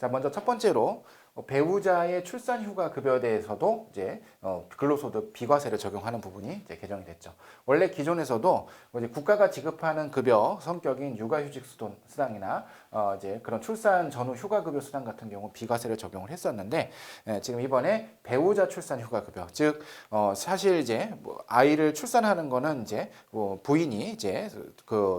자, 먼저 첫 번째로 배우자의 출산 휴가 급여에 대해서도 이제 근로소득 비과세를 적용하는 부분이 이제 개정이 됐죠. 원래 기존에서도 이제 국가가 지급하는 급여 성격인 육아휴직 수당이나 이제 그런 출산 전후 휴가급여 수당 같은 경우 비과세를 적용을 했었는데 지금 이번에 배우자 출산 휴가급여 즉 사실 이제 뭐 아이를 출산하는 거는 이제 뭐 부인이 이제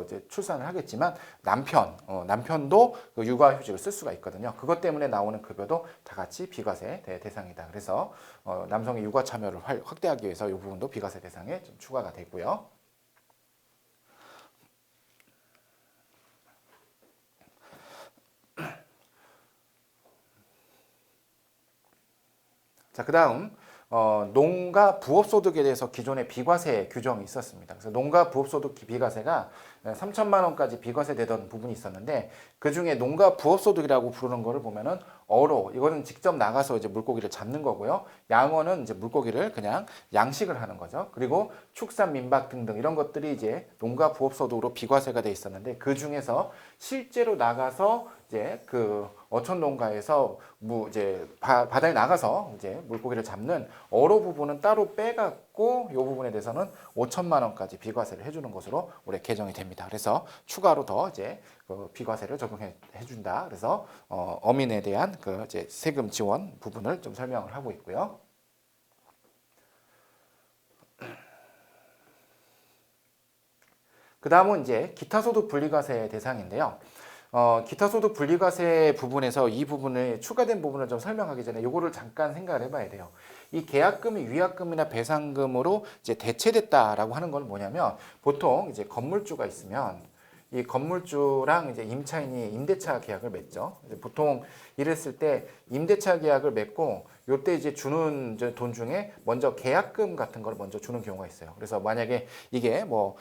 이제 출산을 하겠지만 남편도 그 육아휴직을 쓸 수가 있거든요. 그것 때문에 나오는 급여도 다 같이 비과세 대상이다. 그래서 남성의 육아 참여를 확대하기 위해서 이 부분도 비과세 대상에 좀 추가가 되고요. 자, 그다음 농가 부업소득에 대해서 기존에 비과세 규정이 있었습니다. 그래서 농가 부업소득 비과세가 3천만 원까지 비과세 되던 부분이 있었는데 그 중에 농가 부업소득이라고 부르는 거를 보면은 어로 이거는 직접 나가서 이제 물고기를 잡는 거고요. 양어는 이제 물고기를 그냥 양식을 하는 거죠. 그리고 축산, 민박 등등 이런 것들이 이제 농가 부업소득으로 비과세가 돼 있었는데 그 중에서 실제로 나가서 이제 그 어촌 농가에서 이제 바다에 나가서 이제 물고기를 잡는 어로 부분은 따로 빼갖고 이 부분에 대해서는 5천만 원까지 비과세를 해주는 것으로 올해 개정이 됩니다. 그래서 추가로 더 이제 그 비과세를 적용해 준다. 그래서 어민에 대한 그 이제 세금 지원 부분을 좀 설명을 하고 있고요. 그 다음은 이제 기타소득 분리과세 대상인데요. 기타소득 분리과세 부분에서 이 부분에 추가된 부분을 좀 설명하기 전에 이거를 잠깐 생각을 해봐야 돼요. 이 계약금이 위약금이나 배상금으로 이제 대체됐다라고 하는 건 뭐냐면 보통 이제 건물주가 있으면 이 건물주랑 이제 임차인이 임대차 계약을 맺죠. 보통 이랬을 때 임대차 계약을 맺고 요때 이제 주는 돈 중에 먼저 계약금 같은 걸 먼저 주는 경우가 있어요. 그래서 만약에 이게 뭐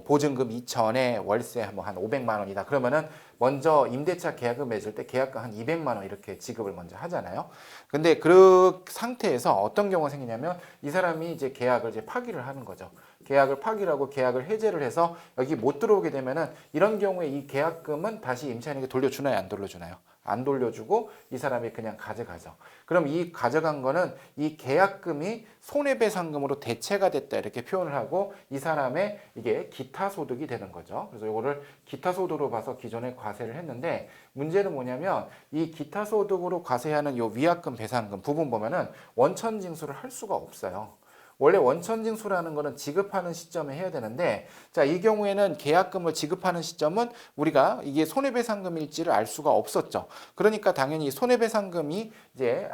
보증금 2천에 월세 뭐 한 500만 원이다. 그러면은 먼저 임대차 계약을 맺을 때 계약금 한 200만 원 이렇게 지급을 먼저 하잖아요. 근데 그 상태에서 어떤 경우가 생기냐면 이 사람이 이제 계약을 이제 파기를 하는 거죠. 계약을 파기하고 계약을 해제를 해서 여기 못 들어오게 되면은 이런 경우에 이 계약금은 다시 임차인에게 돌려주나요? 안 돌려주나요? 안 돌려주고 이 사람이 그냥 가져가죠. 그럼 이 가져간 거는 이 계약금이 손해배상금으로 대체가 됐다 이렇게 표현을 하고 이 사람의 이게 기타소득이 되는 거죠. 그래서 이거를 기타소득으로 봐서 기존에 과세를 했는데 문제는 뭐냐면 이 기타소득으로 과세하는 이 위약금 배상금 부분 보면은 원천징수를 할 수가 없어요. 원래 원천징수라는 거는 지급하는 시점에 해야 되는데 자, 이 경우에는 계약금을 지급하는 시점은 우리가 이게 손해배상금일지를 알 수가 없었죠. 그러니까 당연히 손해배상금이 이제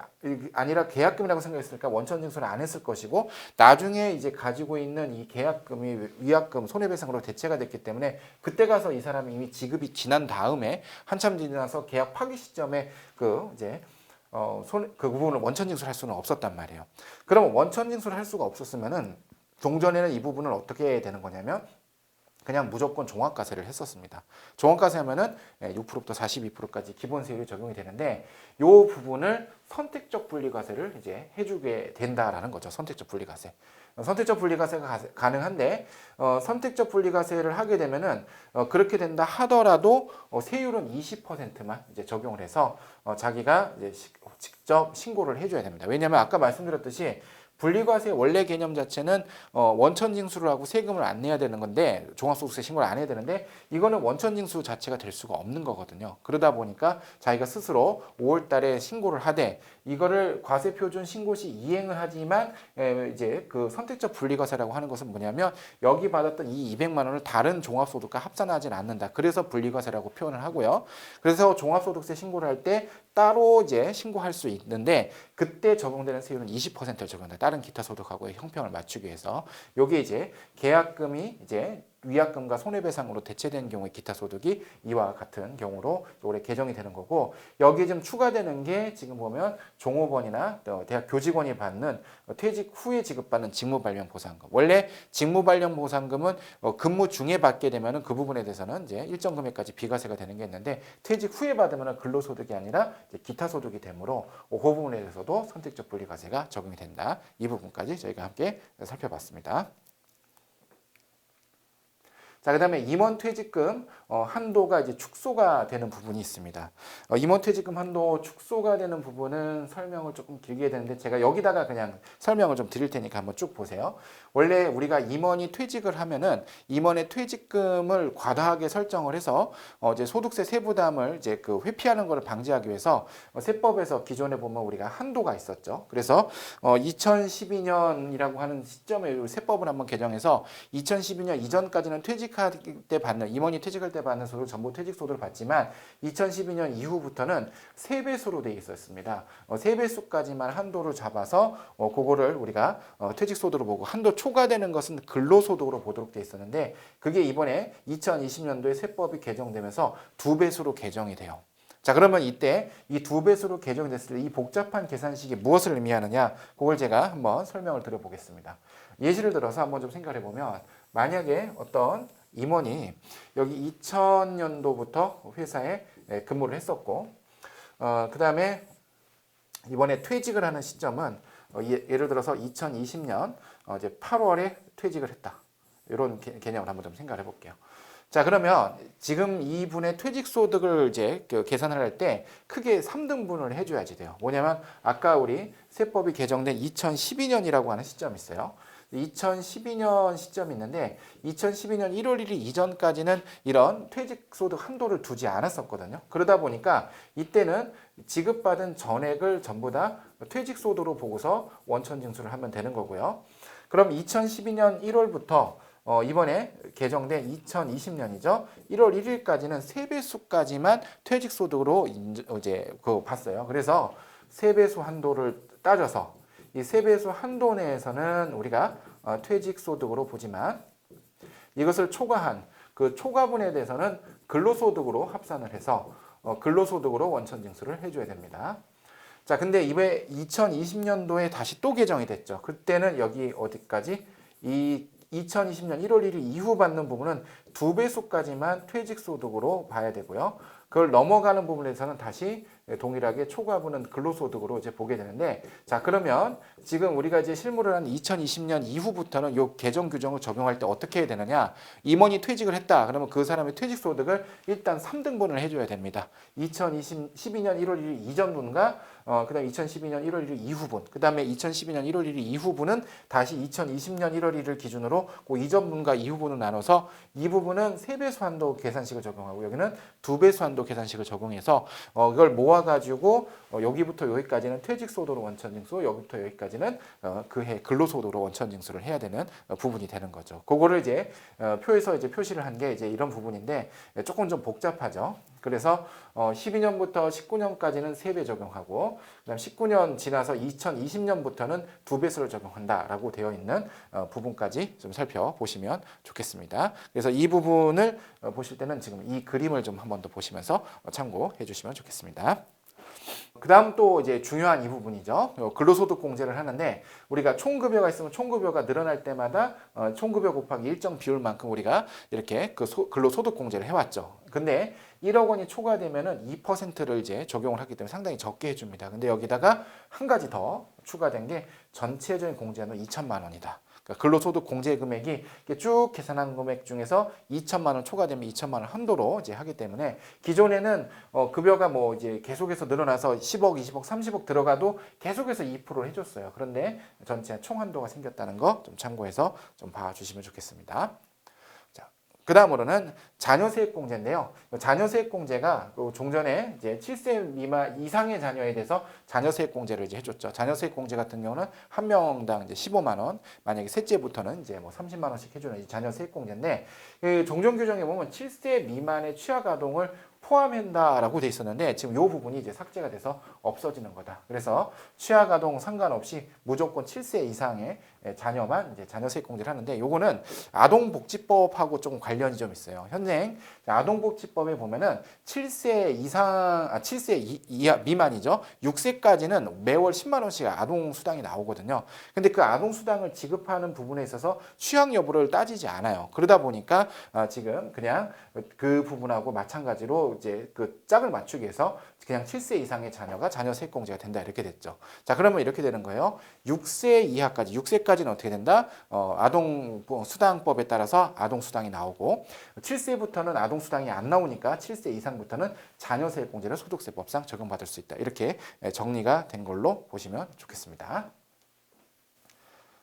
아니라 계약금이라고 생각했으니까 원천징수를 안 했을 것이고 나중에 이제 가지고 있는 이 계약금이 위약금 손해배상으로 대체가 됐기 때문에 그때 가서 이 사람이 이미 지급이 지난 다음에 한참 지나서 계약 파기 시점에 그 이제 그 부분을 원천징수를 할 수는 없었단 말이에요. 그러면 원천징수를 할 수가 없었으면은 종전에는 이 부분을 어떻게 해야 되는 거냐면 그냥 무조건 종합과세를 했었습니다. 종합과세 하면은 6%부터 42%까지 기본세율이 적용이 되는데 이 부분을 선택적 분리과세를 이제 해주게 된다라는 거죠. 선택적 분리과세. 선택적 분리과세가 가능한데 선택적 분리과세를 하게 되면은 그렇게 된다 하더라도 세율은 20%만 이제 적용을 해서 자기가 이제 직접 신고를 해줘야 됩니다. 왜냐하면 아까 말씀드렸듯이 분리과세의 원래 개념 자체는 원천징수를 하고 세금을 안 내야 되는 건데 종합소득세 신고를 안 해야 되는데 이거는 원천징수 자체가 될 수가 없는 거거든요. 그러다 보니까 자기가 스스로 5월 달에 신고를 하되 이거를 과세표준 신고 시 이행을 하지만 이제 그 선택적 분리과세라고 하는 것은 뭐냐면 여기 받았던 이 200만 원을 다른 종합소득과 합산하진 않는다. 그래서 분리과세라고 표현을 하고요. 그래서 종합소득세 신고를 할 때 따로 이제 신고할 수 있는데 그때 적용되는 세율은 20%를 적용한다. 다른 기타 소득하고의 형평을 맞추기 위해서 요게 이제 계약금이 이제 위약금과 손해배상으로 대체된 경우에 기타 소득이 이와 같은 경우로 올해 개정이 되는 거고 여기에 좀 추가되는 게 지금 보면 종업원이나 대학 교직원이 받는 퇴직 후에 지급받는 직무발령보상금. 원래 직무발령보상금은 근무 중에 받게 되면 그 부분에 대해서는 이제 일정 금액까지 비과세가 되는 게 있는데 퇴직 후에 받으면 근로소득이 아니라 기타 소득이 되므로 그 부분에 대해서도 선택적 분리과세가 적용이 된다. 이 부분까지 저희가 함께 살펴봤습니다. 자, 그다음에 임원 퇴직금 한도가 이제 축소가 되는 부분이 있습니다. 임원 퇴직금 한도 축소가 되는 부분은 설명을 조금 길게 되는데 제가 여기다가 그냥 설명을 좀 드릴 테니까 한번 쭉 보세요. 원래 우리가 임원이 퇴직을 하면은 임원의 퇴직금을 과다하게 설정을 해서 이제 소득세 세부담을 이제 그 회피하는 것을 방지하기 위해서 세법에서 기존에 보면 우리가 한도가 있었죠. 그래서 2012년이라고 하는 시점에 세법을 한번 개정해서 2012년 이전까지는 퇴직할 때 받는 임원이 퇴직할 때 받는 소득 전부 퇴직소득을 받지만 2012년 이후부터는 3배수로 돼 있었습니다. 3배수까지만 한도를 잡아서 그거를 우리가 퇴직소득으로 보고 한도 초과되는 것은 근로소득으로 보도록 돼 있었는데 그게 이번에 2020년도에 세법이 개정되면서 2배수로 개정이 돼요. 자, 그러면 이때 이 2배수로 개정이 됐을 때 이 복잡한 계산식이 무엇을 의미하느냐 그걸 제가 한번 설명을 드려보겠습니다. 예시를 들어서 한번 좀 생각해 보면 만약에 어떤 임원이 여기 2000년도부터 회사에 근무를 했었고 그 다음에 이번에 퇴직을 하는 시점은 예를 들어서 2020년 이제 8월에 퇴직을 했다. 이런 개념을 한번 좀 생각해 볼게요. 자, 그러면 지금 이분의 퇴직소득을 이제 계산을 할 때 크게 3등분을 해줘야지 돼요. 뭐냐면 아까 우리 세법이 개정된 2012년이라고 하는 시점이 있어요. 2012년 시점이 있는데 2012년 1월 1일 이전까지는 이런 퇴직소득 한도를 두지 않았었거든요. 그러다 보니까 이때는 지급받은 전액을 전부 다 퇴직소득으로 보고서 원천징수를 하면 되는 거고요. 그럼 2012년 1월부터 이번에 개정된 2020년이죠. 1월 1일까지는 3배수까지만 퇴직소득으로 이제 봤어요. 그래서 3배수 한도를 따져서 이 3배수 한도 내에서는 우리가 퇴직소득으로 보지만 이것을 초과한 그 초과분에 대해서는 근로소득으로 합산을 해서 근로소득으로 원천징수를 해줘야 됩니다. 자, 근데 이번에 2020년도에 다시 또 개정이 됐죠. 그때는 여기 어디까지? 이 2020년 1월 1일 이후 받는 부분은 2배수까지만 퇴직소득으로 봐야 되고요. 그걸 넘어가는 부분에서는 다시 동일하게 초과분은 근로소득으로 이제 보게 되는데, 자, 그러면 지금 우리가 이제 실무를 한 2020년 이후부터는 이 개정 규정을 적용할 때 어떻게 해야 되느냐? 임원이 퇴직을 했다. 그러면 그 사람의 퇴직소득을 일단 3등분을 해줘야 됩니다. 2012년 1월 1일 이전분과 그다음 2012년 1월 1일 이후분, 그다음에 2012년 1월 1일 이후분은 다시 2020년 1월 1일 기준으로 그 이전분과 이후분을 나눠서 이 부분은 3배수 한도 계산식을 적용하고 여기는 2배수 한도 계산식을 적용해서 이걸 모아가지고 여기부터 여기까지는 퇴직소득으로 원천징수, 여기부터 여기까지는 그해 근로소득으로 원천징수를 해야 되는 부분이 되는 거죠. 그거를 이제 표에서 이제 표시를 한 게 이제 이런 부분인데 조금 좀 복잡하죠. 그래서 12년부터 19년까지는 3배 적용하고 그다음 19년 지나서 2020년부터는 2배수를 적용한다라고 되어 있는 부분까지 좀 살펴보시면 좋겠습니다. 그래서 이 부분을 보실 때는 지금 이 그림을 좀 한 번 더 보시면서 참고해 주시면 좋겠습니다. 그 다음 또 이제 중요한 이 부분이죠. 근로소득 공제를 하는데 우리가 총급여가 있으면 총급여가 늘어날 때마다 총급여 곱하기 일정 비율만큼 우리가 이렇게 그 근로소득 공제를 해왔죠. 근데 1억 원이 초과되면은 2%를 이제 적용을 하기 때문에 상당히 적게 해줍니다. 근데 여기다가 한 가지 더 추가된 게 전체적인 공제는 2천만 원이다. 그러니까 근로소득 공제 금액이 쭉 계산한 금액 중에서 2천만 원 초과되면 2천만 원 한도로 이제 하기 때문에 기존에는 급여가 뭐 이제 계속해서 늘어나서 10억, 20억, 30억 들어가도 계속해서 2%를 해줬어요. 그런데 전체 총 한도가 생겼다는 거 좀 참고해서 좀 봐주시면 좋겠습니다. 그 다음으로는 자녀세액공제인데요. 자녀세액공제가 종전에 이제 7세 미만 이상의 자녀에 대해서 자녀세액공제를 이제 해줬죠. 자녀세액공제 같은 경우는 한 명당 이제 15만 원, 만약에 셋째부터는 이제 뭐 30만 원씩 해주는 이 자녀세액공제인데 그 종전 규정에 보면 7세 미만의 취약아동을 포함한다라고 돼 있었는데 지금 이 부분이 이제 삭제가 돼서 없어지는 거다. 그래서 취약아동 상관없이 무조건 7세 이상의 자녀만 이제 자녀세액공제를 하는데 요거는 아동복지법하고 조금 관련이 좀 있어요. 현행 아동복지법에 보면은 7세 이상, 7세 이하 미만이죠. 6세까지는 매월 10만 원씩 아동수당이 나오거든요. 근데 그 아동수당을 지급하는 부분에 있어서 취약 여부를 따지지 않아요. 그러다 보니까 지금 그냥 그 부분하고 마찬가지로 이제 그 짝을 맞추기 위해서 그냥 7세 이상의 자녀가 자녀 세액공제가 된다 이렇게 됐죠. 자, 그러면 이렇게 되는 거예요. 6세 이하까지, 6세까지는 어떻게 된다? 아동 수당법에 따라서 아동 수당이 나오고 7세부터는 아동 수당이 안 나오니까 7세 이상부터는 자녀 세액공제를 소득세법상 적용받을 수 있다. 이렇게 정리가 된 걸로 보시면 좋겠습니다.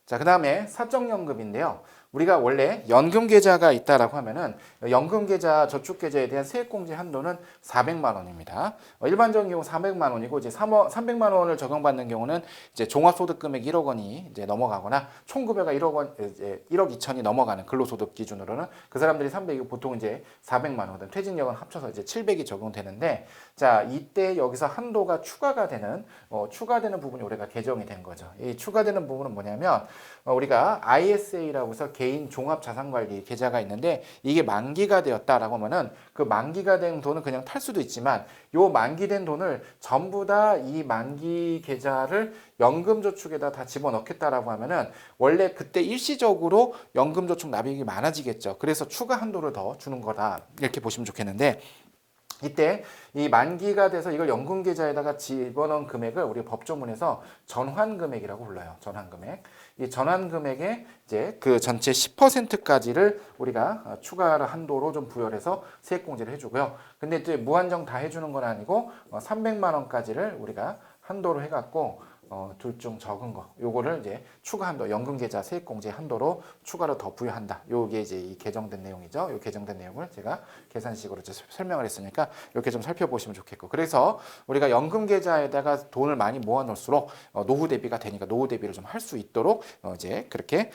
자, 그 다음에 사적연금인데요. 우리가 원래 연금 계좌가 있다라고 하면은 연금 계좌, 저축 계좌에 대한 세액공제 한도는 400만 원입니다. 일반적인 경우 400만 원이고 이제 300만 원을 적용받는 경우는 이제 종합소득 금액 1억 원이 이제 넘어가거나 총급여가 1억 원, 이제 1억 2천이 넘어가는 근로소득 기준으로는 그 사람들이 300이고 보통 이제 400만 원, 퇴직연금 합쳐서 이제 700이 적용되는데 자, 이때 여기서 한도가 추가되는 부분이 우리가 개정이 된 거죠. 이 추가되는 부분은 뭐냐면 우리가 ISA라고 해서 개인 종합자산관리 계좌가 있는데 이게 만기가 되었다라고 하면은 그 만기가 된 돈은 그냥 탈 수도 있지만 요 만기된 돈을 전부 다 이 만기 계좌를 연금저축에다 다 집어넣겠다라고 하면은 원래 그때 일시적으로 연금저축 납입이 많아지겠죠. 그래서 추가 한도를 더 주는 거다 이렇게 보시면 좋겠는데 이때 이 만기가 돼서 이걸 연금 계좌에다가 집어넣은 금액을 우리 법조문에서 전환금액이라고 불러요. 전환금액. 이 전환금액의 이제 그 전체 10%까지를 우리가 추가 한도로 좀 부여해서 세액공제를 해주고요. 근데 이제 무한정 다 해주는 건 아니고 300만 원까지를 우리가 한도로 해갖고 둘 중 적은 거 요거를 이제 추가 한도 연금계좌 세액공제 한도로 추가로 더 부여한다. 요게 이제 이 개정된 내용이죠. 요 개정된 내용을 제가 계산식으로 이제 설명을 했으니까 이렇게 좀 살펴보시면 좋겠고 그래서 우리가 연금계좌에다가 돈을 많이 모아놓을수록 노후 대비가 되니까 노후 대비를 좀 할 수 있도록 이제 그렇게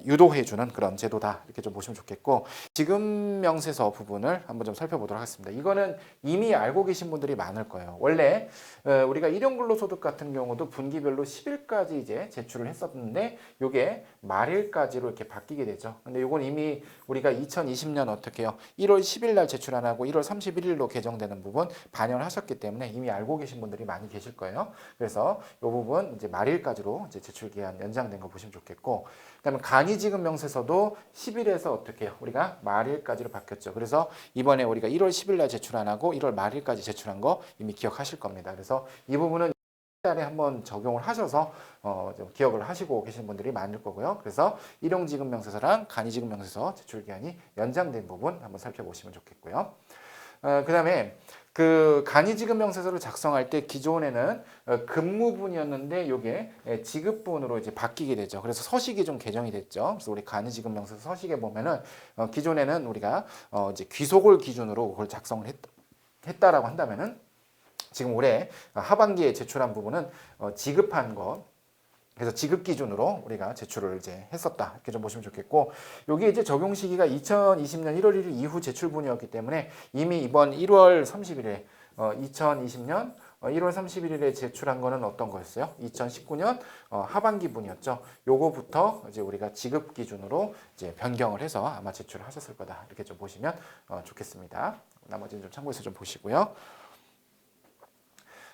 유도해주는 그런 제도다 이렇게 좀 보시면 좋겠고 지급 명세서 부분을 한번 좀 살펴보도록 하겠습니다. 이거는 이미 알고 계신 분들이 많을 거예요. 원래 우리가 일용근로소득 같은 경우도 분기별로 10일까지 이제 제출을 했었는데 요게 말일까지로 이렇게 바뀌게 되죠. 근데 요건 이미 우리가 2020년 어떻게 해요? 1월 10일 날 제출 안 하고 1월 31일로 개정되는 부분 반영을 하셨기 때문에 이미 알고 계신 분들이 많이 계실 거예요. 그래서 요 부분 이제 말일까지로 이제 제출 기한 연장된 거 보시면 좋겠고 그다음에 간이지급 명세서도 10일에서 어떻게 해요? 우리가 말일까지로 바뀌었죠. 그래서 이번에 우리가 1월 10일 날 제출 안 하고 1월 말일까지 제출한 거 이미 기억하실 겁니다. 그래서 이 부분은 달에 한번 적용을 하셔서 좀 기억을 하시고 계신 분들이 많을 거고요. 그래서 일용지급명세서랑 간이지급명세서 제출 기한이 연장된 부분 한번 살펴보시면 좋겠고요. 그다음에 그 간이지급명세서를 작성할 때 기존에는 근무분이었는데 이게 지급분으로 이제 바뀌게 되죠. 그래서 서식이 좀 개정이 됐죠. 그래서 우리 간이지급명세서 서식에 보면은 기존에는 우리가 이제 귀속을 기준으로 그걸 작성을 했다라고 한다면은 지금 올해 하반기에 제출한 부분은 지급한 것 그래서 지급 기준으로 우리가 제출을 이제 했었다 이렇게 좀 보시면 좋겠고 여기 이제 적용 시기가 2020년 1월 1일 이후 제출분이었기 때문에 이미 이번 1월 30일에 2020년 1월 31일에 제출한 거는 어떤 거였어요? 2019년 하반기 분이었죠. 요거부터 이제 우리가 지급 기준으로 이제 변경을 해서 아마 제출을 하셨을 거다 이렇게 좀 보시면 좋겠습니다. 나머지는 좀 참고해서 좀 보시고요.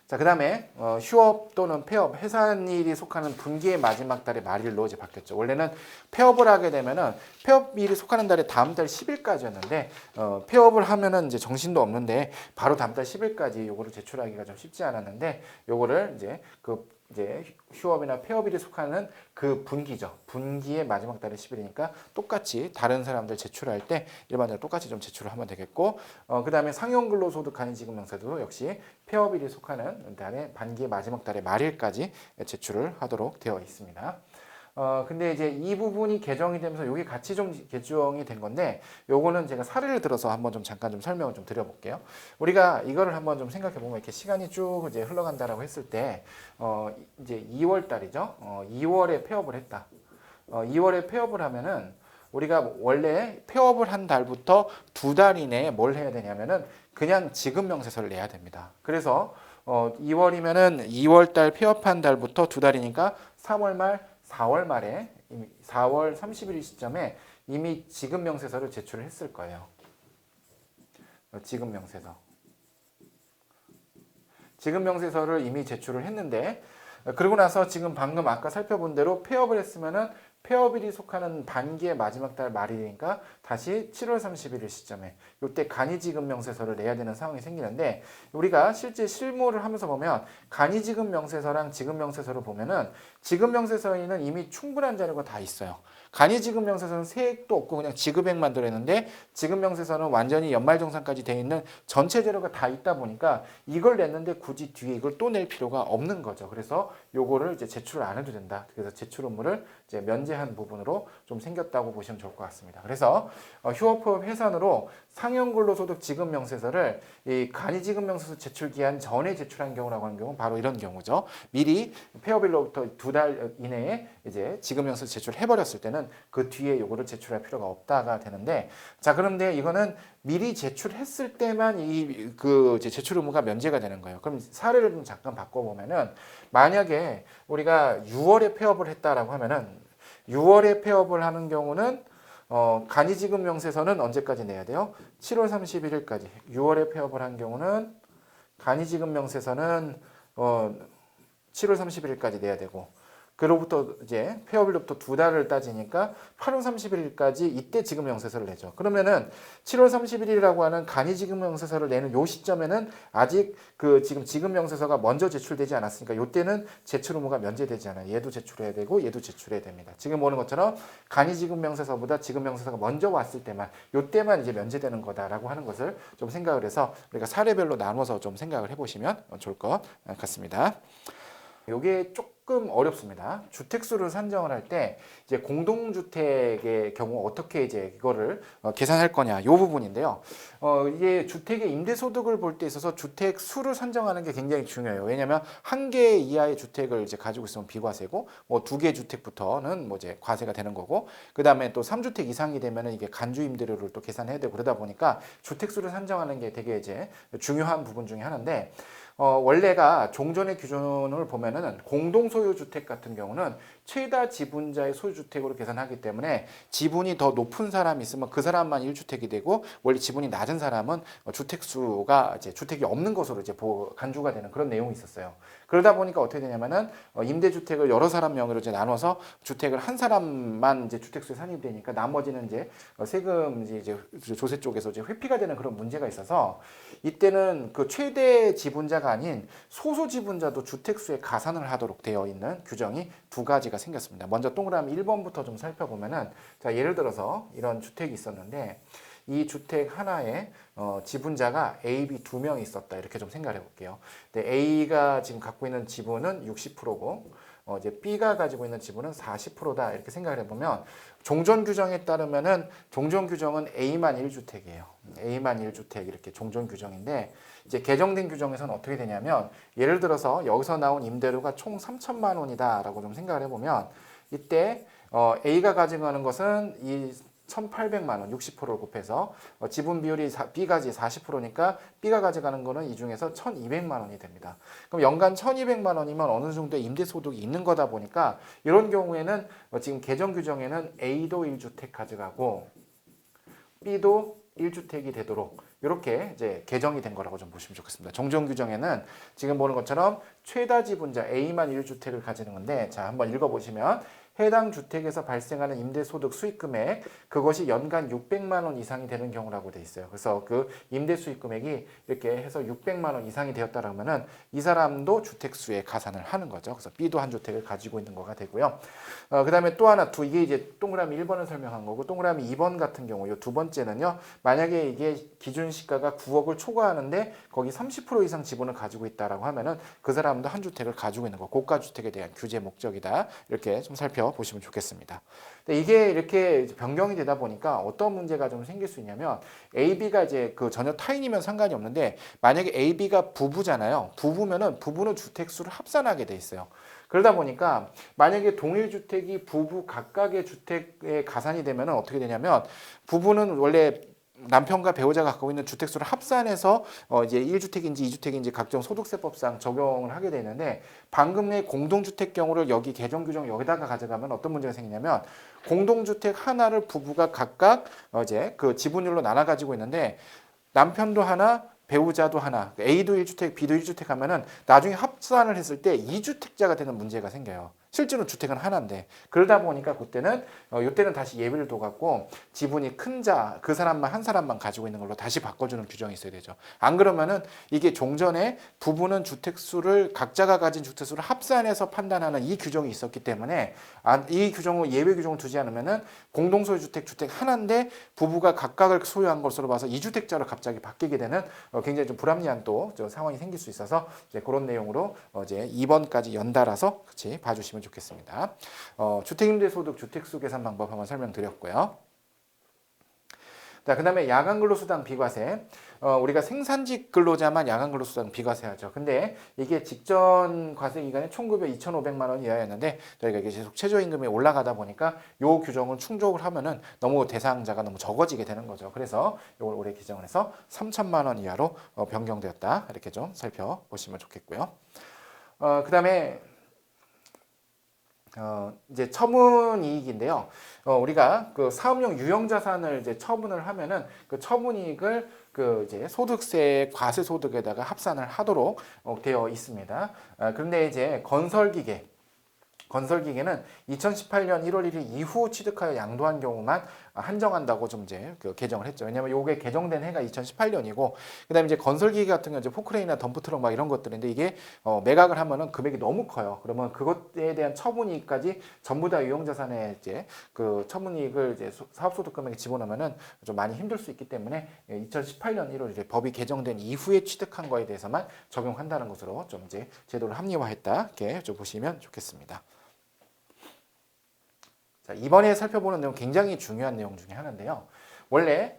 자, 그 다음에 휴업 또는 폐업, 해산일이 속하는 분기의 마지막 달의 말일로 이제 바뀌었죠. 원래는 폐업을 하게 되면은 폐업일이 속하는 달에 다음 달 10일까지였는데 폐업을 하면은 이제 정신도 없는데 바로 다음 달 10일까지 요거를 제출하기가 좀 쉽지 않았는데 요거를 이제 휴업이나 폐업일에 속하는 그 분기죠. 분기의 마지막 달이 10일이니까 똑같이 다른 사람들 제출할 때 일반적으로 똑같이 좀 제출을 하면 되겠고 그 다음에 상용근로소득 간이지급명세도 역시 폐업일이 속하는 달의 반기의 마지막 달의 말일까지 제출을 하도록 되어 있습니다. 근데 이제 이 부분이 개정이 되면서 여기 같이 좀 개정이 된 건데 요거는 제가 사례를 들어서 한번 좀 잠깐 좀 설명을 좀 드려볼게요. 우리가 이거를 한번 좀 생각해 보면 이렇게 시간이 쭉 이제 흘러간다라고 했을 때 이제 2월 달이죠. 2월에 폐업을 했다. 2월에 폐업을 하면은 우리가 원래 폐업을 한 달부터 2달 이내에 뭘 해야 되냐면은 그냥 지급명세서를 내야 됩니다. 그래서 2월이면은 2월 달 폐업한 달부터 2달이니까 3월 말 4월 말에 4월 30일 시점에 이미 지급명세서를 제출을 했을 거예요. 지급명세서. 지급명세서를 이미 제출을 했는데 그러고 나서 지금 방금 아까 살펴본 대로 폐업을 했으면은 폐업일이 속하는 반기의 마지막 달 말이니까 다시 7월 31일 시점에 이때 간이지급 명세서를 내야 되는 상황이 생기는데 우리가 실제 실무를 하면서 보면 간이지급 명세서랑 지급 명세서를 보면은 지급 명세서에는 이미 충분한 자료가 다 있어요. 간이지급 명세서는 세액도 없고 그냥 지급액만 들어있는데 지급 명세서는 완전히 연말정산까지 돼 있는 전체 자료가 다 있다 보니까 이걸 냈는데 굳이 뒤에 이걸 또 낼 필요가 없는 거죠. 그래서 요거를 이제 제출을 안 해도 된다. 그래서 제출 의무를 이제 면제한 부분으로 좀 생겼다고 보시면 좋을 것 같습니다. 그래서 휴업포업 해산으로 상연근로소득 지급 명세서를 이 간이지급 명세서 제출 기한 전에 제출한 경우라고 하는 경우는 바로 이런 경우죠. 미리 폐업일로부터 2달 이내에 이제 지급 명세서 제출해 버렸을 때는 그 뒤에 요거를 제출할 필요가 없다가 되는데 자 그런데 이거는 미리 제출했을 때만 그 제출 의무가 면제가 되는 거예요. 그럼 사례를 좀 잠깐 바꿔보면은 만약에 우리가 6월에 폐업을 했다라고 하면은 6월에 폐업을 하는 경우는 간이지급 명세서는 언제까지 내야 돼요? 7월 31일까지. 6월에 폐업을 한 경우는 간이지급 명세서는 7월 31일까지 내야 되고 그로부터 이제 폐업일로부터 2달을 따지니까 8월 31일까지 이때 지급 명세서를 내죠. 그러면은 7월 31일이라고 하는 간이지급 명세서를 내는 요 시점에는 아직 그 지금 지급 명세서가 먼저 제출되지 않았으니까 요때는 제출 의무가 면제되지 않아요. 얘도 제출해야 되고 얘도 제출해야 됩니다. 지금 보는 것처럼 간이지급 명세서보다 지급 명세서가 먼저 왔을 때만 요때만 이제 면제되는 거다라고 하는 것을 좀 생각을 해서 우리가 사례별로 나눠서 좀 생각을 해보시면 좋을 것 같습니다. 요게 조금 어렵습니다. 주택수를 산정을 할 때 이제 공동주택의 경우 어떻게 이제 이거를 계산할 거냐 요 부분인데요. 이게 주택의 임대소득을 볼 때 있어서 주택 수를 산정하는 게 굉장히 중요해요. 왜냐하면 한 개 이하의 주택을 이제 가지고 있으면 비과세고 뭐 2개 주택부터는 뭐 이제 과세가 되는 거고 그 다음에 또 3주택 이상이 되면은 이게 간주 임대료를 또 계산해야 되고 그러다 보니까 주택 수를 산정하는 게 되게 이제 중요한 부분 중에 하나인데. 원래가 종전의 기준을 보면은 공동소유주택 같은 경우는 최다 지분자의 소유주택으로 계산하기 때문에 지분이 더 높은 사람이 있으면 그 사람만 1주택이 되고 원래 지분이 낮은 사람은 주택수가 이제 주택이 없는 것으로 이제 간주가 되는 그런 내용이 있었어요. 그러다 보니까 어떻게 되냐면은 임대주택을 여러 사람 명의로 이제 나눠서 주택을 한 사람만 이제 주택수에 산입되니까 나머지는 이제 세금 이제 조세 쪽에서 이제 회피가 되는 그런 문제가 있어서 이때는 그 최대 지분자가 아닌 소수 지분자도 주택수에 가산을 하도록 되어 있는 규정이 두 가지가 생겼습니다. 먼저 동그라미 1번부터 좀 살펴보면은 자 예를 들어서 이런 주택이 있었는데 이 주택 하나에 지분자가 A, B 두 명이 있었다 이렇게 좀 생각해 볼게요. 근데 A가 지금 갖고 있는 지분은 60%고 이제 B가 가지고 있는 지분은 40%다 이렇게 생각을 해보면 종전 규정에 따르면은 종전 규정은 A만 1주택이에요. A만 1주택 이렇게 종전 규정인데 이제 개정된 규정에서는 어떻게 되냐면 예를 들어서 여기서 나온 임대료가 총 3천만 원이다라고 좀 생각을 해보면 이때 A가 가져가는 것은 이 1,800만 원, 60%를 곱해서 지분 비율이 B가 40%니까 B가 가져가는 거는 이 중에서 1,200만 원이 됩니다. 그럼 연간 1,200만 원이면 어느 정도의 임대소득이 있는 거다 보니까 이런 경우에는 지금 개정 규정에는 A도 1주택 가져가고 B도 1주택이 되도록 이렇게 이제 개정이 된 거라고 좀 보시면 좋겠습니다. 종전 규정에는 지금 보는 것처럼 최다 지분자 A만 1주택을 가지는 건데 자 한번 읽어보시면 해당 주택에서 발생하는 임대소득 수익금액 그것이 연간 600만 원 이상이 되는 경우라고 돼 있어요. 그래서 그 임대수익금액이 이렇게 해서 600만 원 이상이 되었다라면은 이 사람도 주택수에 가산을 하는 거죠. 그래서 B도 한 주택을 가지고 있는 거가 되고요. 그다음에 또 하나 이게 이제 동그라미 1번을 설명한 거고 동그라미 2번 같은 경우 이 두 번째는요. 만약에 이게 기준 시가가 9억을 초과하는데 거기 30% 이상 지분을 가지고 있다라고 하면은 그 사람도 한 주택을 가지고 있는 거. 고가 주택에 대한 규제 목적이다. 이렇게 좀 보시면 좋겠습니다. 근데 이게 이렇게 변경이 되다 보니까 어떤 문제가 좀 생길 수 있냐면 A, B가 이제 그 전혀 타인이면 상관이 없는데 만약에 A, B가 부부잖아요. 부부면은 부부는 주택수를 합산하게 돼 있어요. 그러다 보니까 만약에 동일 주택이 부부 각각의 주택에 가산이 되면 어떻게 되냐면 부부는 원래 남편과 배우자가 갖고 있는 주택수를 합산해서 이제 1주택인지 2주택인지 각종 소득세법상 적용을 하게 되는데 방금의 공동주택 경우를 여기 개정 규정 여기다가 가져가면 어떤 문제가 생기냐면 공동주택 하나를 부부가 각각 이제 그 지분율로 나눠 가지고 있는데 남편도 하나 배우자도 하나 A도 1주택 B도 1주택 하면은 나중에 합산을 했을 때 2주택자가 되는 문제가 생겨요. 실제로 주택은 하나인데 그러다 보니까 그때는 이때는 다시 예비를 둬갖고 지분이 큰 자 그 사람만 한 사람만 가지고 있는 걸로 다시 바꿔주는 규정이 있어야 되죠. 안 그러면은 이게 종전에 부부는 주택수를 각자가 가진 주택수를 합산해서 판단하는 이 규정이 있었기 때문에 이 규정을 예외 규정을 두지 않으면은 공동소유 주택 하나인데 부부가 각각을 소유한 것으로 봐서 2주택자로 갑자기 바뀌게 되는 굉장히 좀 불합리한 또 상황이 생길 수 있어서 이제 그런 내용으로 이제 2번까지 연달아서 같이 봐주시면 좋겠습니다. 주택임대소득 주택수 계산 방법 한번 설명드렸고요. 자, 그다음에 야간 근로수당 비과세. 우리가 생산직 근로자만 야간 근로수당 비과세하죠. 근데 이게 직전 과세 기간에 총급여 2,500만 원 이하였는데 저희가 이게 계속 최저임금이 올라가다 보니까 요 규정을 충족을 하면은 너무 대상자가 너무 적어지게 되는 거죠. 그래서 이걸 올해 개정을 해서 3천만 원 이하로 변경되었다. 이렇게 좀 살펴보시면 좋겠고요. 그다음에 이제 처분이익인데요. 우리가 그 사업용 유형자산을 이제 처분을 하면은 그 처분이익을 그 이제 소득세 과세 소득에다가 합산을 하도록 되어 있습니다. 그런데 이제 건설기계는 2018년 1월 1일 이후 취득하여 양도한 경우만 한정한다고 좀 이제 그 개정을 했죠. 왜냐하면 이게 개정된 해가 2018년이고, 그다음에 이제 건설기계 같은 경우 이제 포크레인이나 덤프트럭 막 이런 것들인데 이게 매각을 하면은 금액이 너무 커요. 그러면 그것에 대한 처분이익까지 전부 다 유형자산에 이제 그 처분이익을 이제 사업소득 금액에 집어넣으면은 좀 많이 힘들 수 있기 때문에 2018년 1월 1일 법이 개정된 이후에 취득한 거에 대해서만 적용한다는 것으로 좀 이제 제도를 합리화했다 이렇게 좀 보시면 좋겠습니다. 자, 이번에 살펴보는 내용 굉장히 중요한 내용 중에 하나인데요. 원래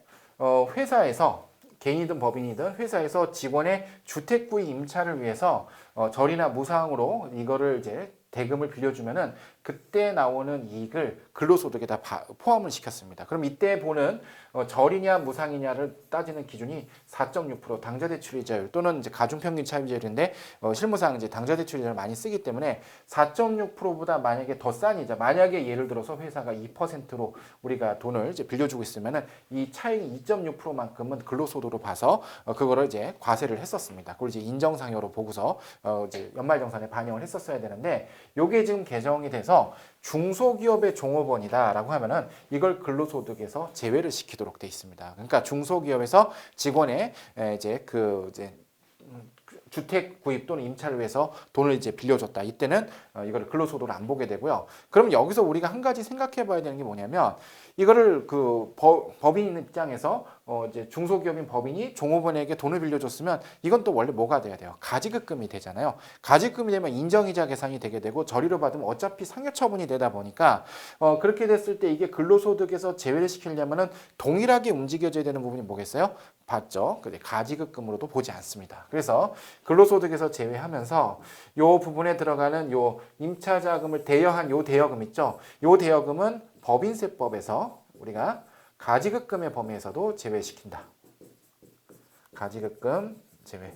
회사에서 개인이든 법인이든 회사에서 직원의 주택 구입 임차를 위해서 절이나 무상으로 이거를 이제 대금을 빌려주면은 그때 나오는 이익을 근로소득에다 포함을 시켰습니다. 그럼 이때 보는 절이냐 무상이냐를 따지는 기준이 4.6% 당좌대출이자율 또는 이제 가중평균 차입자율인데 실무상 이제 당좌대출이자를 많이 쓰기 때문에 4.6%보다 만약에 더 싼 이자, 만약에 예를 들어서 회사가 2%로 우리가 돈을 이제 빌려주고 있으면은 이 차익 2.6%만큼은 근로소득으로 봐서 그거를 이제 과세를 했었습니다. 그걸 이제 인정상여로 보고서 이제 연말정산에 반영을 했었어야 되는데 요게 지금 개정이 돼서 중소기업의 종업원이다라고 하면은 이걸 근로소득에서 제외를 시키도록 돼 있습니다. 그러니까 중소기업에서 직원의 이제 주택 구입 또는 임차를 위해서 돈을 이제 빌려줬다. 이때는 이거를 근로소득을 안 보게 되고요. 그럼 여기서 우리가 한 가지 생각해 봐야 되는 게 뭐냐면 이거를 그 법인 입장에서 이제 중소기업인 법인이 종업원에게 돈을 빌려줬으면 이건 또 원래 뭐가 돼야 돼요? 가지급금이 되잖아요. 가지급금이 되면 인정이자 계산이 되게 되고 저리로 받으면 어차피 상여처분이 되다 보니까 그렇게 됐을 때 이게 근로소득에서 제외를 시키려면은 동일하게 움직여져야 되는 부분이 뭐겠어요? 봤죠? 근데 가지급금으로도 보지 않습니다. 그래서 근로소득에서 제외하면서 요 부분에 들어가는 요 임차자금을 대여한 요 대여금 있죠? 요 대여금은 법인세법에서 우리가 가지급금의 범위에서도 제외시킨다. 가지급금 제외.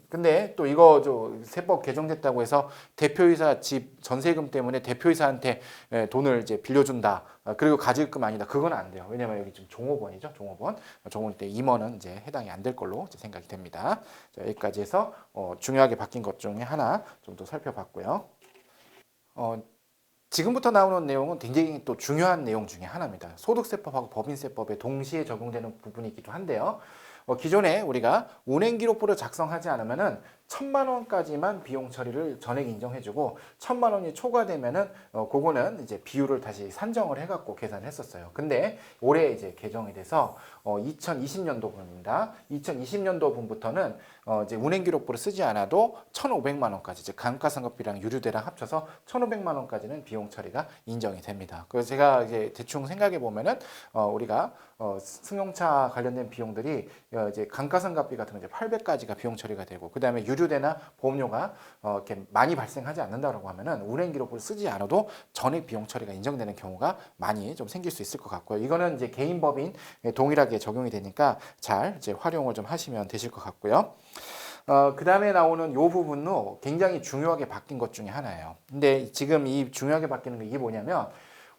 근데 또 이거 세법 개정됐다고 해서 대표이사 집 전세금 때문에 대표이사한테 돈을 이제 빌려준다. 그리고 가지급금 아니다. 그건 안 돼요. 왜냐면 여기 지금 종업원이죠. 종업원 때 임원은 이제 해당이 안 될 걸로 생각이 됩니다. 자, 여기까지 해서 중요하게 바뀐 것 중에 하나 좀 더 살펴봤고요. 지금부터 나오는 내용은 굉장히 또 중요한 내용 중에 하나입니다. 소득세법하고 법인세법에 동시에 적용되는 부분이기도 한데요. 기존에 우리가 운행기록부를 작성하지 않으면은 1,000만 원까지만 비용 처리를 전액 인정해주고 1,000만 원이 초과되면은 그거는 이제 비율을 다시 산정을 해갖고 계산을 했었어요. 근데 올해 이제 개정이 돼서 2020년도분입니다. 2020년도분부터는 이제 운행기록부를 쓰지 않아도 1,500만 원까지 이제 감가상각비랑 유류대랑 합쳐서 1,500만 원까지는 비용 처리가 인정이 됩니다. 그래서 제가 이제 대충 생각해 보면은 우리가 승용차 관련된 비용들이 이제 감가상각비 같은 거 이제 800까지가 비용 처리가 되고 그 다음에 유류대나 보험료가 이렇게 많이 발생하지 않는다라고 하면은 운행기록부를 쓰지 않아도 전액 비용 처리가 인정되는 경우가 많이 좀 생길 수 있을 것 같고요. 이거는 이제 개인 법인 동일하게 적용이 되니까 잘 이제 활용을 좀 하시면 되실 것 같고요. 그 다음에 나오는 요 부분도 굉장히 중요하게 바뀐 것 중에 하나예요. 근데 지금 이 중요하게 바뀌는 게 이게 뭐냐면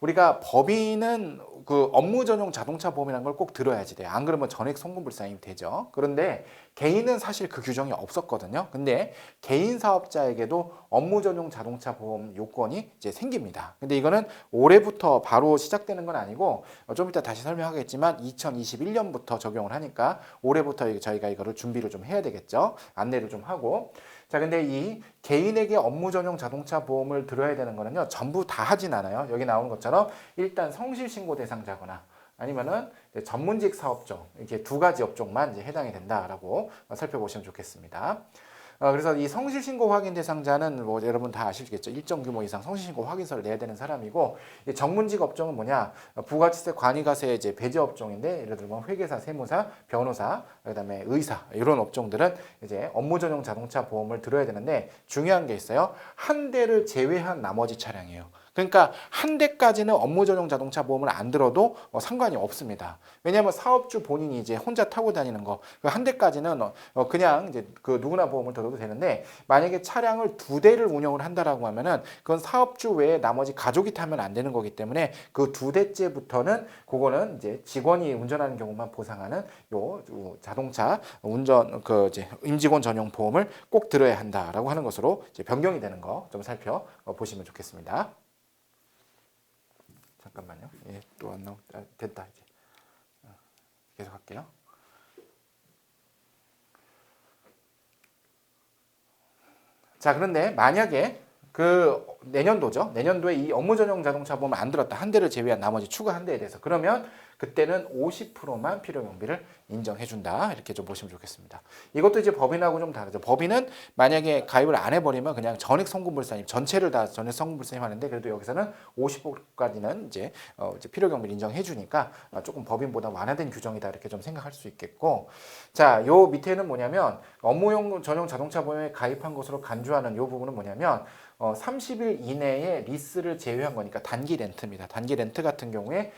우리가 법인은 그 업무 전용 자동차 보험이라는 걸 꼭 들어야지 돼요. 안 그러면 전액 송금불상이 되죠. 그런데 개인은 사실 그 규정이 없었거든요. 근데 개인 사업자에게도 업무 전용 자동차 보험 요건이 이제 생깁니다. 근데 이거는 올해부터 바로 시작되는 건 아니고 좀 이따 다시 설명하겠지만 2021년부터 적용을 하니까 올해부터 저희가 이거를 준비를 좀 해야 되겠죠. 안내를 좀 하고. 자, 근데 이 개인에게 업무 전용 자동차 보험을 들어야 되는 거는요, 전부 다 하진 않아요. 여기 나오는 것처럼 일단 성실신고 대상자거나 아니면은 전문직 사업종, 이렇게 두 가지 업종만 이제 해당이 된다라고 살펴보시면 좋겠습니다. 그래서 이 성실신고 확인 대상자는 뭐 여러분 다 아시겠죠. 일정 규모 이상 성실신고 확인서를 내야 되는 사람이고, 이 전문직 업종은 뭐냐? 부가치세 관이가세 이제 배제 업종인데, 예를 들면 회계사, 세무사, 변호사, 그다음에 의사 이런 업종들은 이제 업무 전용 자동차 보험을 들어야 되는데 중요한 게 있어요. 한 대를 제외한 나머지 차량이에요. 그러니까 한 대까지는 업무 전용 자동차 보험을 안 들어도 상관이 없습니다. 왜냐하면 사업주 본인이 이제 혼자 타고 다니는 거, 그 한 대까지는 그냥 이제 그 누구나 보험을 들어도 되는데, 만약에 차량을 두 대를 운영을 한다라고 하면은 그건 사업주 외에 나머지 가족이 타면 안 되는 거기 때문에 그 두 대째부터는 그거는 이제 직원이 운전하는 경우만 보상하는 요 자동차 운전 그 이제 임직원 전용 보험을 꼭 들어야 한다라고 하는 것으로 이제 변경이 되는 거 좀 살펴보시면 좋겠습니다. 잠깐만요. 예, 또 안 나오. 됐다 이제. 계속 할게요. 자, 그런데 만약에 그 내년도죠. 내년도에 이 업무 전용 자동차 보험을 안 들었다. 한 대를 제외한 나머지 추가 한 대에 대해서. 그러면 그때는 50%만 필요 경비를 인정해 준다. 이렇게 좀 보시면 좋겠습니다. 이것도 이제 법인하고 좀 다르죠. 법인은 만약에 가입을 안 해버리면 그냥 전액 송금불상임, 전체를 다 전액 송금불상임 하는데, 그래도 여기서는 50%까지는 이제 필요 경비를 인정해 주니까 조금 법인보다 완화된 규정이다. 이렇게 좀 생각할 수 있겠고, 자, 요 밑에는 뭐냐면 업무용 전용 자동차 보험에 가입한 것으로 간주하는 요 부분은 뭐냐면 30일 이내에 리스를 제외한 거니까 단기 렌트입니다. 단기 렌트 같은 경우에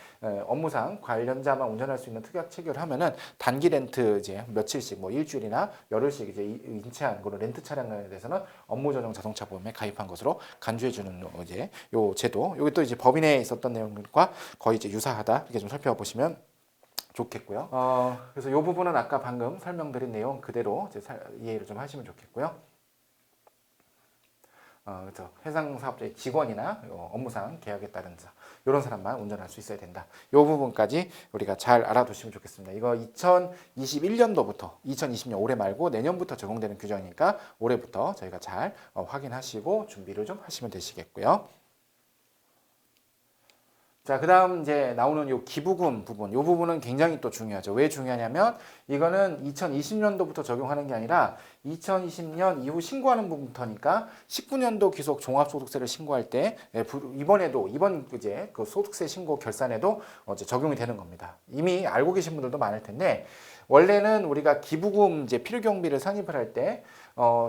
업무상 관련자만 운전할 수 있는 특약 체결을 하면은 단기 렌트 이제 며칠씩 뭐 일주일이나 열흘씩 이제 인체한 그런 렌트 차량에 대해서는 업무 전용 자동차 보험에 가입한 것으로 간주해 주는 이제 요 제도. 여기 또 이제 법인에 있었던 내용과 거의 이제 유사하다. 이렇게 좀 살펴보시면 좋겠고요. 그래서 이 부분은 아까 방금 설명드린 내용 그대로 이제 이해를 좀 하시면 좋겠고요. 그렇죠. 해상 사업자의 직원이나 업무상 계약에 따른 자, 이런 사람만 운전할 수 있어야 된다. 이 부분까지 우리가 잘 알아두시면 좋겠습니다. 이거 2021년도부터 2020년 올해 말고 내년부터 적용되는 규정이니까 올해부터 저희가 잘 확인하시고 준비를 좀 하시면 되시겠고요. 자, 그 다음 이제 나오는 요 기부금 부분, 요 부분은 굉장히 또 중요하죠. 왜 중요하냐면 이거는 2020년도부터 적용하는 게 아니라 2020년 이후 신고하는 부분부터니까 19년도 귀속 종합소득세를 신고할 때 이번에도 이번 이제 그 소득세 신고 결산에도 이제 적용이 되는 겁니다. 이미 알고 계신 분들도 많을 텐데, 원래는 우리가 기부금 이제 필요경비를 산입을 할 때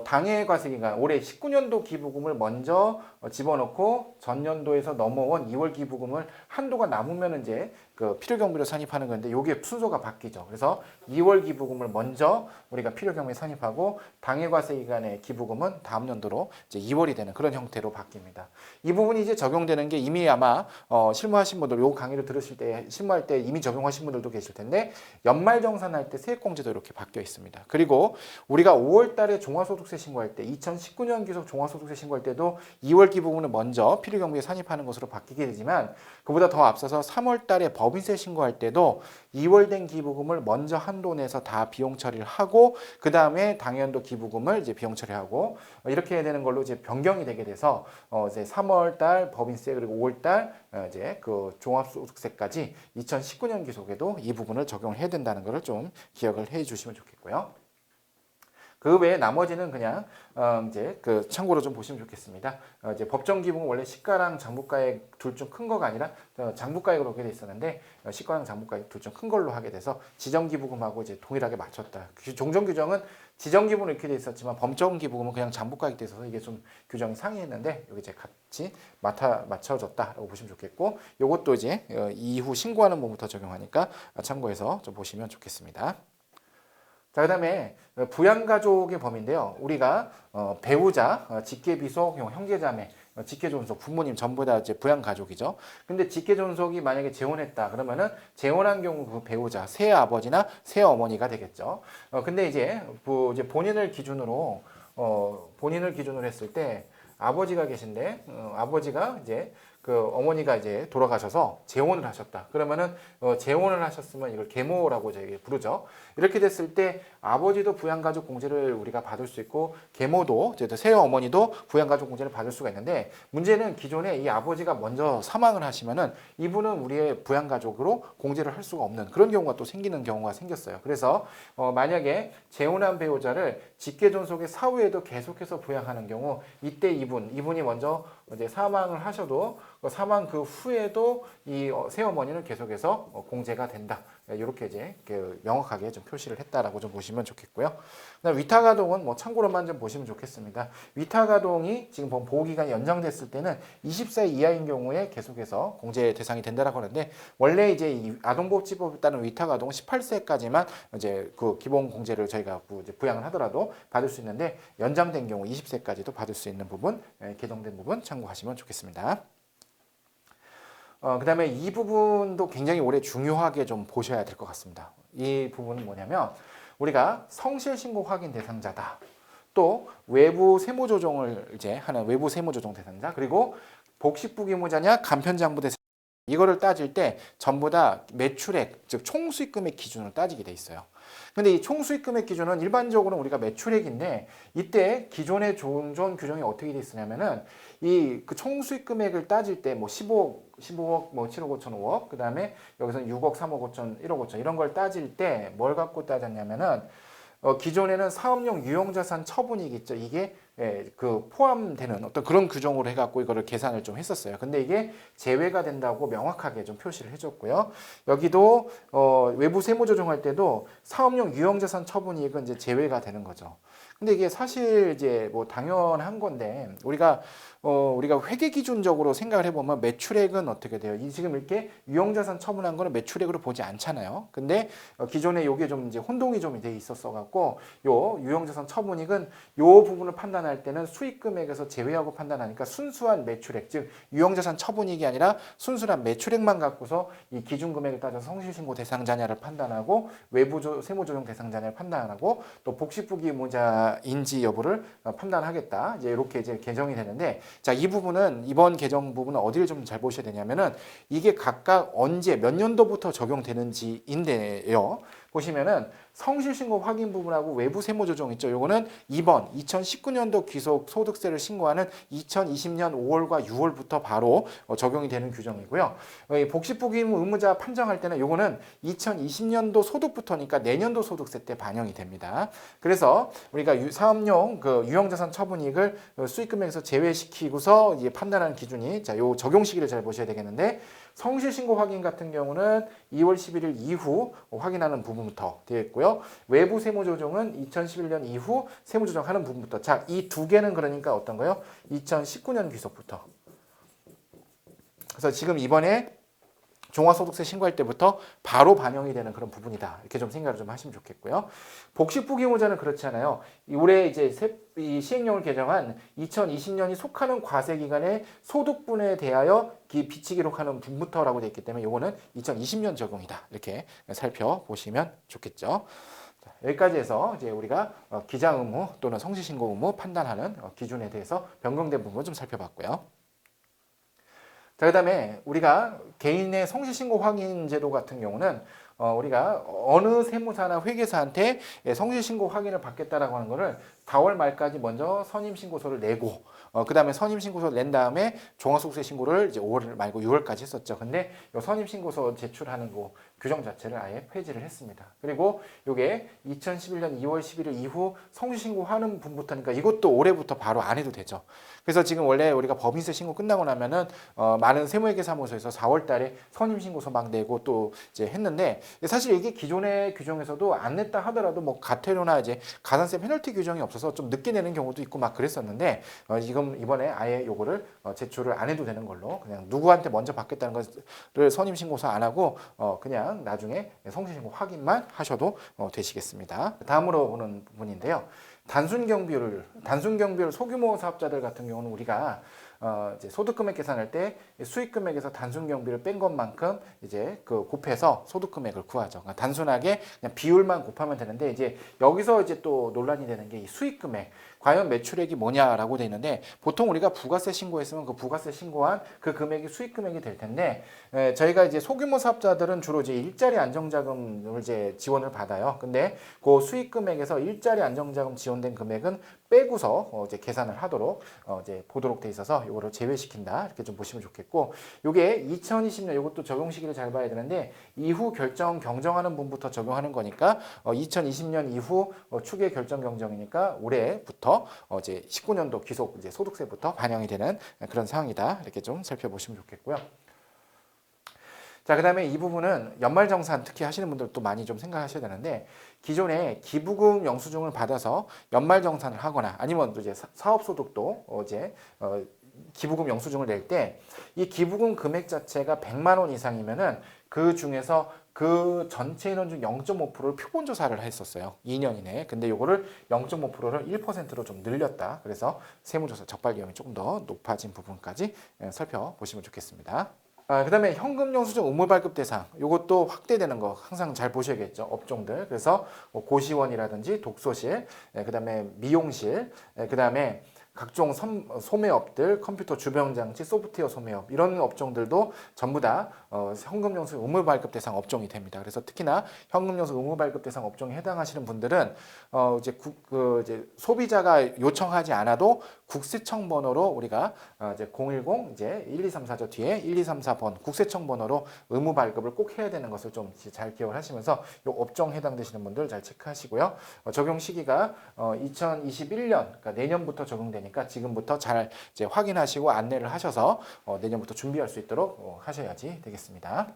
당해과세기간 올해 19년도 기부금을 먼저 집어넣고 전년도에서 넘어온 2월 기부금을 한도가 남으면 이제 그 필요경비로 산입하는 건데, 요게 순서가 바뀌죠. 그래서 2월 기부금을 먼저 우리가 필요경비에 산입하고 당해과세 기간의 기부금은 다음 연도로 이제 2월이 되는 그런 형태로 바뀝니다. 이 부분이 이제 적용되는 게 이미 아마 실무하신 분들, 요 강의를 들으실 때 실무할 때 이미 적용하신 분들도 계실 텐데, 연말정산할 때 세액공제도 이렇게 바뀌어 있습니다. 그리고 우리가 5월달에 종합소득세 신고할 때 2019년 기속 종합소득세 신고할 때도 2월 기부금을 먼저 필요경비에 산입하는 것으로 바뀌게 되지만, 그보다 더 앞서서 3월달에 법인세 신고할 때도 2월 된 기부금을 먼저 한도 내서 다 비용 처리를 하고, 그 다음에 당연도 기부금을 이제 비용 처리하고, 이렇게 되는 걸로 이제 변경이 되게 돼서 이제 3월달 법인세 그리고 5월달 이제 그 종합소득세까지 2019년 기속에도 이 부분을 적용을 해야 된다는 것을 좀 기억을 해 주시면 좋겠고요. 그 외에 나머지는 그냥 이제 그 참고로 좀 보시면 좋겠습니다. 이제 법정 기부는 원래 시가랑 장부가액 둘 중 큰 거가 아니라 장부가액으로 하게 돼 있었는데, 시가랑 장부가액 둘 중 큰 걸로 하게 돼서 지정 기부금하고 이제 동일하게 맞췄다. 종전 규정은 지정 기부는 이렇게 돼 있었지만 범정 기부금은 그냥 장부가액 돼 있어서 이게 좀 규정이 상이했는데, 여기 이제 같이 맞춰졌다라고 보시면 좋겠고, 이것도 이제 이후 신고하는 부분부터 적용하니까 참고해서 좀 보시면 좋겠습니다. 자, 그 다음에 부양가족의 범위인데요. 우리가 배우자, 직계비속, 형제자매 직계존속 부모님 전부 다 이제 부양 가족이죠. 근데 직계존속이 만약에 재혼했다 그러면은 재혼한 경우 그 배우자 새 아버지나 새 어머니가 되겠죠. 근데 이제 본인을 기준으로 했을 때 아버지가 계신데 아버지가 이제 그 어머니가 이제 돌아가셔서 재혼을 하셨다. 그러면은 재혼을 하셨으면 이걸 계모라고 저희 부르죠. 이렇게 됐을 때 아버지도 부양가족 공제를 우리가 받을 수 있고 계모도 새 어머니도 부양가족 공제를 받을 수가 있는데 문제는 기존에 이 아버지가 먼저 사망을 하시면은 이분은 우리의 부양가족으로 공제를 할 수가 없는 그런 경우가 또 생기는 경우가 생겼어요. 그래서 만약에 재혼한 배우자를 직계존속의 사후에도 계속해서 부양하는 경우 이때 이분이 먼저 이제 사망을 하셔도 사망 그 후에도 이 새어머니는 계속해서 공제가 된다. 이렇게 이제 명확하게 좀 표시를 했다라고 좀 보시면 좋겠고요. 그다음 위탁아동은 뭐 참고로만 좀 보시면 좋겠습니다. 위탁아동이 지금 보호기간이 연장됐을 때는 20세 이하인 경우에 계속해서 공제 대상이 된다라고 하는데 원래 이제 이 아동보호법에 따른 위탁아동은 18세까지만 이제 그 기본 공제를 저희가 이제 부양을 하더라도 받을 수 있는데 연장된 경우 20세까지도 받을 수 있는 부분 개정된 부분 참고하시면 좋겠습니다. 그 다음에 이 부분도 굉장히 올해 중요하게 좀 보셔야 될 것 같습니다. 이 부분은 뭐냐면 우리가 성실신고 확인 대상자다. 또 외부 세무조정을 이제 하는 외부 세무조정 대상자 그리고 복식부기무자냐 간편장부 대상자 이거를 따질 때 전부 다 매출액 즉 총수익금액 기준으로 따지게 돼 있어요. 근데 이 총수익금액 기준은 일반적으로 우리가 매출액인데 이때 기존의 종전 규정이 어떻게 돼 있으냐면은 이 그 총수익금액을 따질 때 뭐 15억, 뭐 7억 5천 5억, 그 다음에 여기서는 6억, 3억 5천, 1억 5천 이런 걸 따질 때 뭘 갖고 따졌냐면은 기존에는 사업용 유형자산 처분이익 있죠. 이게 그 포함되는 어떤 그런 규정으로 해갖고 이거를 계산을 좀 했었어요. 근데 이게 제외가 된다고 명확하게 좀 표시를 해줬고요. 여기도 외부 세무조정할 때도 사업용 유형자산 처분이익은 이제 제외가 되는 거죠. 근데 이게 사실 이제 뭐 당연한 건데 우리가 회계 기준적으로 생각을 해보면 매출액은 어떻게 돼요? 지금 이렇게 유형자산 처분한 거는 매출액으로 보지 않잖아요. 근데 기존에 요게 좀 이제 혼동이 좀 돼 있었어 갖고 요 유형자산 처분익은 요 부분을 판단할 때는 수익금액에서 제외하고 판단하니까 순수한 매출액 즉 유형자산 처분익이 아니라 순수한 매출액만 갖고서 이 기준금액을 따져서 성실신고 대상자냐를 판단하고 외부 세무조정 대상자냐를 판단하고 또 복식부기무자인지 여부를 판단하겠다. 이제 이렇게 이제 개정이 되는데 자, 이 부분은 이번 개정 부분은 어디를 좀 잘 보셔야 되냐면은 이게 각각 언제 몇 년도부터 적용되는지인데요. 보시면은 성실신고 확인 부분하고 외부 세무조정 있죠. 요거는 이번 2019년도 귀속 소득세를 신고하는 2020년 5월과 6월부터 바로 적용이 되는 규정이고요. 복식부기무 의무자 판정할 때는 요거는 2020년도 소득부터니까 내년도 소득세 때 반영이 됩니다. 그래서 우리가 사업용 그 유형자산 처분이익을 수익금액에서 제외시키고서 이제 판단하는 기준이 자, 요 적용 시기를 잘 보셔야 되겠는데 성실신고 확인 같은 경우는 2월 11일 이후 확인하는 부분부터 되어 있고요. 외부 세무조정은 2011년 이후 세무조정하는 부분부터. 자, 이 두 개는 그러니까 어떤 거요? 2019년 귀속부터. 그래서 지금 이번에 종합소득세 신고할 때부터 바로 반영이 되는 그런 부분이다. 이렇게 좀 생각을 좀 하시면 좋겠고요. 복식부기무자는 그렇지 않아요. 올해 이제 이 시행령을 개정한 2020년이 속하는 과세기간의 소득분에 대하여 비치 기록하는 분부터라고 되어 있기 때문에 이거는 2020년 적용이다. 이렇게 살펴보시면 좋겠죠. 여기까지 해서 이제 우리가 기자 의무 또는 성실신고 의무 판단하는 기준에 대해서 변경된 부분 좀 살펴봤고요. 자, 그다음에 우리가 개인의 성실신고 확인 제도 같은 경우는 우리가 어느 세무사나 회계사한테 성실신고 확인을 받겠다라고 하는 거를 4월 말까지 먼저 선임신고서를 내고 그다음에 선임신고서를 낸 다음에 종합소득세 신고를 이제 5월 말고 6월까지 했었죠. 근데 이 선임신고서 제출하는 거 규정 자체를 아예 폐지를 했습니다. 그리고 이게 2011년 2월 11일 이후 성실신고하는 분부터니까 이것도 올해부터 바로 안 해도 되죠. 그래서 지금 원래 우리가 법인세 신고 끝나고 나면은 많은 세무회계사무소에서 4월 달에 선임신고서 막 내고 또 이제 했는데 사실 이게 기존의 규정에서도 안 냈다 하더라도 뭐 가태료나 이제 가산세 페널티 규정이 없어서 좀 늦게 내는 경우도 있고 막 그랬었는데 지금 이번에 아예 요거를 제출을 안 해도 되는 걸로 그냥 누구한테 먼저 받겠다는 것을 선임신고서 안 하고 그냥 나중에 성실신고 확인만 하셔도 되시겠습니다. 다음으로 보는 부분인데요. 단순경비율 소규모 사업자들 같은 경우는 우리가 이제 소득 금액 계산할 때 수익 금액에서 단순 경비를 뺀 것만큼 이제 그 곱해서 소득 금액을 구하죠. 그러니까 단순하게 그냥 비율만 곱하면 되는데 이제 여기서 이제 또 논란이 되는 게 이 수익 금액 과연 매출액이 뭐냐라고 돼 있는데 보통 우리가 부가세 신고했으면 그 부가세 신고한 그 금액이 수익 금액이 될 텐데 저희가 이제 소규모 사업자들은 주로 이제 일자리 안정자금을 이제 지원을 받아요. 근데 그 수익 금액에서 일자리 안정자금 지원된 금액은 빼고서 이제 계산을 하도록 이제 보도록 돼 있어서 이거를 제외시킨다 이렇게 좀 보시면 좋겠고 요게 2020년 이것도 적용 시기를 잘 봐야 되는데 이후 결정 경정하는 분부터 적용하는 거니까 2020년 이후 추계 결정 경정이니까 올해부터 이제 19년도 기속 이제 소득세부터 반영이 되는 그런 상황이다 이렇게 좀 살펴보시면 좋겠고요. 자, 그다음에 이 부분은 연말정산 특히 하시는 분들도 많이 좀 생각하셔야 되는데 기존에 기부금 영수증을 받아서 연말정산을 하거나 아니면 또 이제 사업소득도 이제 기부금 영수증을 낼 때 이 기부금 금액 자체가 100만 원 이상이면은 그 중에서 그 전체 인원 중 0.5%를 표본 조사를 했었어요. 2년 이내에. 근데 요거를 0.5%를 1%로 좀 늘렸다. 그래서 세무조사 적발 위험이 조금 더 높아진 부분까지 살펴보시면 좋겠습니다. 그다음에 현금 영수증 의무 발급 대상 이것도 확대되는 거 항상 잘 보셔야겠죠 업종들. 그래서 고시원이라든지 독서실, 그다음에 미용실, 그다음에 각종 소매업들, 컴퓨터 주변장치, 소프트웨어 소매업 이런 업종들도 전부 다 현금영수 의무 발급 대상 업종이 됩니다. 그래서 특히나 현금영수 의무 발급 대상 업종에 해당하시는 분들은 이제 소비자가 요청하지 않아도 국세청 번호로 우리가 이제 010 이제 1234저 뒤에 1234번 국세청 번호로 의무 발급을 꼭 해야 되는 것을 좀 잘 기억을 하시면서 이 업종 해당되시는 분들 잘 체크하시고요. 적용 시기가 2021년 그러니까 내년부터 적용되니까 지금부터 잘 이제 확인하시고 안내를 하셔서 내년부터 준비할 수 있도록 하셔야지 되겠습니다.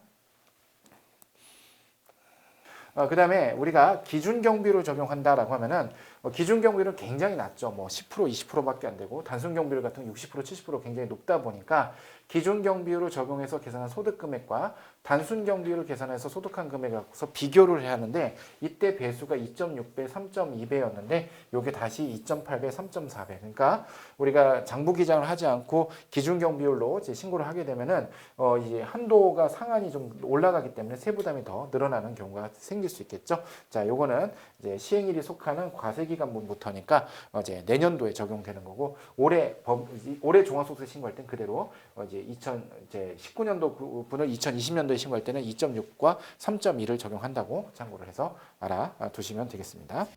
그다음에 우리가 기준 경비로 적용한다라고 하면은 기준 경비는 굉장히 낮죠. 뭐 10% 20%밖에 안 되고 단순 경비율 같은 건 60% 70% 굉장히 높다 보니까 기준 경비율을 적용해서 계산한 소득 금액과 단순 경비율을 계산해서 소득한 금액을 갖고서 비교를 해야 하는데 이때 배수가 2.6배, 3.2배였는데 이게 다시 2.8배, 3.4배. 그러니까 우리가 장부 기장을 하지 않고 기준 경비율로 이제 신고를 하게 되면은 이제 한도가 상한이 좀 올라가기 때문에 세부담이 더 늘어나는 경우가 생길 수 있겠죠. 자, 요거는 이제 시행일이 속하는 과세기간부터니까 이제 내년도에 적용되는 거고 올해 종합소득세 신고할 땐 그대로 이제 2019년도 분을 2020년도에 신고할 때는 2.6과 3.2를 적용한다고 참고를 해서 알아두시면 되겠습니다.